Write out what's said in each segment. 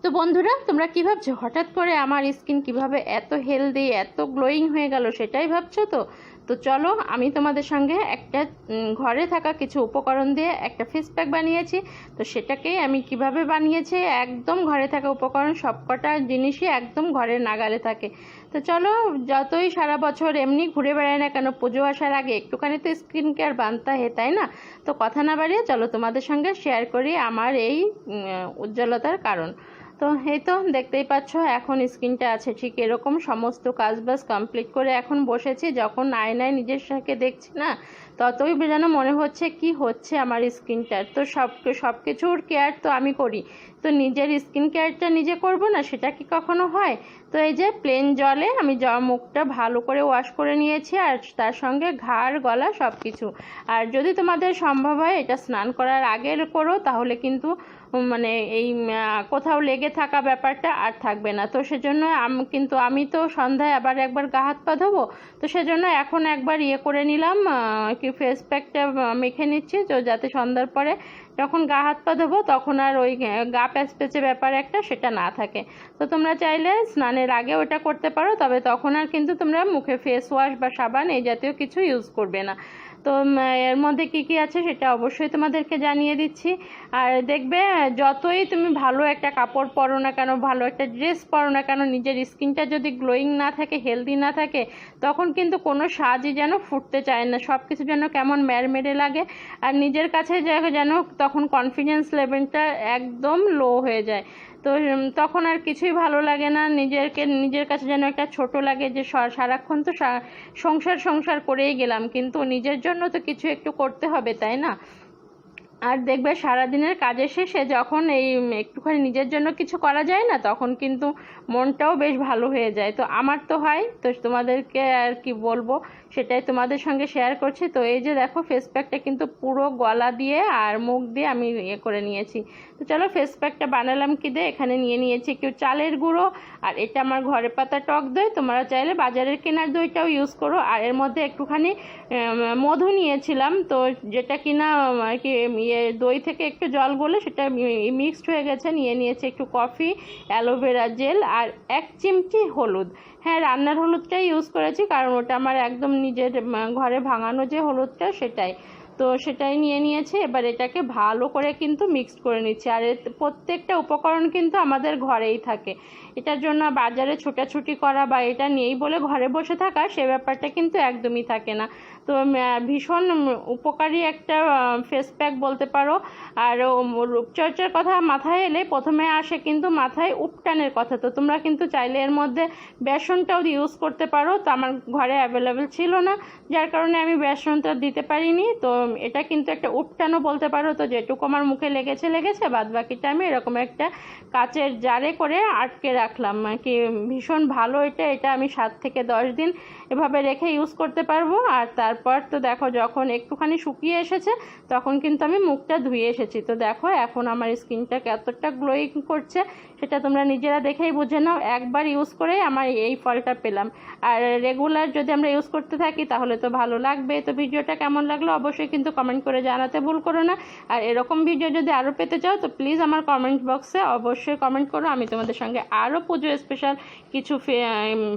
তো বন্ধুরা, তোমরা কি ভাবছো হঠাৎ করে আমার স্কিন কিভাবে এত হেলদি এত গ্লোয়িং হয়ে গেল, সেটাই ভাবছো? তো চলো, আমি তোমাদের সঙ্গে একটা ঘরে থাকা কিছু উপকরণ দিয়ে একটা ফেস প্যাক বানিয়েছি। তো সেটাকেই আমি কিভাবে বানিয়েছি, একদম ঘরে থাকা উপকরণ, সবকটা জিনিসই একদম ঘরের নাগালে থাকে। তো চলো, যতই সারা বছর এমনি ঘুরে বেড়ায় না কেন, পুজো আসার আগে একটুখানি তো স্কিন কেয়ার বানতে হয়, তাই না? তো কথা না বাড়িয়ে চলো তোমাদের সঙ্গে শেয়ার করি আমার এই উজ্জ্বলতার কারণ। তো এই তো দেখতেই পাচ্ছ, এখন স্কিনটা আছে ঠিক এরকম। সমস্ত কাজবাজ কমপ্লিট করে এখন বসেছি। যখন আয়নায় নিজের সাথে দেখছি না, ততই যেন মনে হচ্ছে কি হচ্ছে আমার স্কিনটার। তো সব কিছুর কেয়ার তো আমি করি, তো নিজের স্কিন কেয়ারটা নিজে করব না, সেটা কি কখনো হয়? তো এই যে প্লেন জলে আমি মুখটা ভালো করে ওয়াশ করে নিয়েছি, আর তার সঙ্গে ঘাড় গলা সব কিছু। আর যদি তোমাদের সম্ভব হয় এটা স্নান করার আগে করো, তাহলে কিন্তু মানে এই কোথাও লেগে থাকা ব্যাপারটা আর থাকবে না। তো সেজন্য আমি তো সন্ধ্যায় আবার একবার গা হাত পা ধোবো। তো সেজন্য এখন একবার করে নিলাম, কি ফেস প্যাকটা মেখে নিচ্ছি, তো যাতে সন্ধ্যার পরে যখন গা হাত পা ধোবো তখন আর ওই গা প্যাচপ্যাচে ব্যাপার একটা সেটা না থাকে। তো তোমরা চাইলে স্নানের আগে ওটা করতে পারো, তবে তখন আর কিন্তু তোমরা মুখে ফেস ওয়াশ বা সাবান এই জাতীয় কিছু ইউজ করবে না। তো এর মধ্যে কি কি আছে সেটা অবশ্যই তোমাদেরকে জানিয়ে দিচ্ছি। আর দেখবে, যতই তুমি ভালো একটা কাপড় পরো না কেন, ভালো একটা ড্রেস পরো না কেন, নিজের স্কিনটা যদি গ্লোয়িং না থাকে, হেলদি না থাকে, তখন কিন্তু কোনো সাজই যেন ফুটতে চায় না, সব কিছু যেন কেমন ম্যাড়মেড়ে লাগে। আর নিজের কাছে যেন তখন কনফিডেন্স লেভেলটা একদম লো হয়ে যায়। তো তখন আর কিছুই ভালো লাগে না, নিজের কাছে যেন একটা ছোট লাগে, যে সারাক্ষণ তো সংসার করেই গেলাম, কিন্তু নিজের জন্য তো কিছু একটু করতে হবে, তাই না? আর দেখবে সারাদিনের কাজের শেষে যখন এই একটুখানি নিজের জন্য কিছু করা যায় না, তখন কিন্তু মনটাও বেশ ভালো হয়ে যায়। তো আমার তো হয়, তো তোমাদেরকে আর কি বলবো, সেটাই তোমাদের সঙ্গে শেয়ার করছি। তো এই যে দেখো, ফেস প্যাকটা কিন্তু পুরো গলা দিয়ে আর মুখ দিয়ে আমি করে নিয়েছি। তো চলো, ফেস প্যাকটা বানালাম কি দিয়ে, এখানে নিয়েছি একটু চালের গুঁড়ো, আর এটা আমার ঘরে পাতা টক দই, তোমরা চাইলে বাজারের কেনার দইটাও ইউজ করো। আর এর মধ্যে একটুখানি মধু নিয়েছিলাম, তো যেটা কিনা আর কি দই থেকে একটু জল গলে সেটা মিক্সড হয়ে গেছে। নিয়েছি একটু কফি, অ্যালোভেরা জেল, আর 1 চিমটি হলুদ। হ্যাঁ, রান্নার হলুদটাই ইউজ করেছি, কারণ ওটা আমার একদম নিজের ঘরে ভাঙানো যে হলুদটা সেটাই। তো সেটাই নিয়েছি। এবার এটাকে ভালো করে কিন্তু মিক্সড করে নিচ্ছি। আর প্রত্যেকটা উপকরণ কিন্তু আমাদের ঘরেই থাকে, এটার জন্য বাজারে ছোটাছুটি করা বা এটা নেই বলে ঘরে বসে থাকা, সে ব্যাপারটা কিন্তু একদমই থাকে না। তো ভীষণ উপকারী একটা ফেস প্যাক বলতে পারো। আর রূপচর্চার কথা মাথায় এলে প্রথমে আসে কিন্তু মাথায় উপটানের কথা। তো তোমরা কিন্তু চাইলে এর মধ্যে বেসনটাও ইউজ করতে পারো, তো আমার ঘরে অ্যাভেলেবেল ছিল না, যার কারণে আমি বেসনটা দিতে পারিনি। তো এটা কিন্তু একটা উপটানও বলতে পারো। তো যেটুকু আমার মুখে লেগেছে, বাদ বাকিটা আমি এরকম একটা কাচের জারে করে আটকে রাখলাম। কি ভীষণ ভালো এটা আমি 7 থেকে 10 দিন এভাবে রেখে ইউজ করতে পারবো। আর তারপর তো দেখো, যখন একটুখানি শুকিয়ে এসেছে তখন কিন্তু আমি মুখটা ধুয়ে এসেছি। তো দেখো এখন আমার স্কিনটা কতটা গ্লোয়িং করছে, সেটা তোমরা নিজেরা দেখেই বুঝে নাও। একবার ইউজ করেই আমার এই ফলটা পেলাম। আর রেগুলার যদি আমরা ইউজ করতে থাকি তাহলে তো ভালো লাগবে। তো ভিডিওটা কেমন লাগলো অবশ্যই কিন্তু কমেন্ট করে জানাতে ভুল করো না। আর এরকম ভিডিও যদি আরও পেতে চাও তো প্লিজ আমার কমেন্ট বক্সে অবশ্যই কমেন্ট করো। আমি তোমাদের সঙ্গে আরও পুজো স্পেশাল কিছু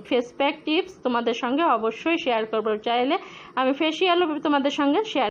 ফেস প্যাক টিপস তোমাদের সঙ্গে অবশ্যই শেয়ার করবো। চাইলে আমি ফেসিয়ালও তোমাদের সঙ্গে শেয়ার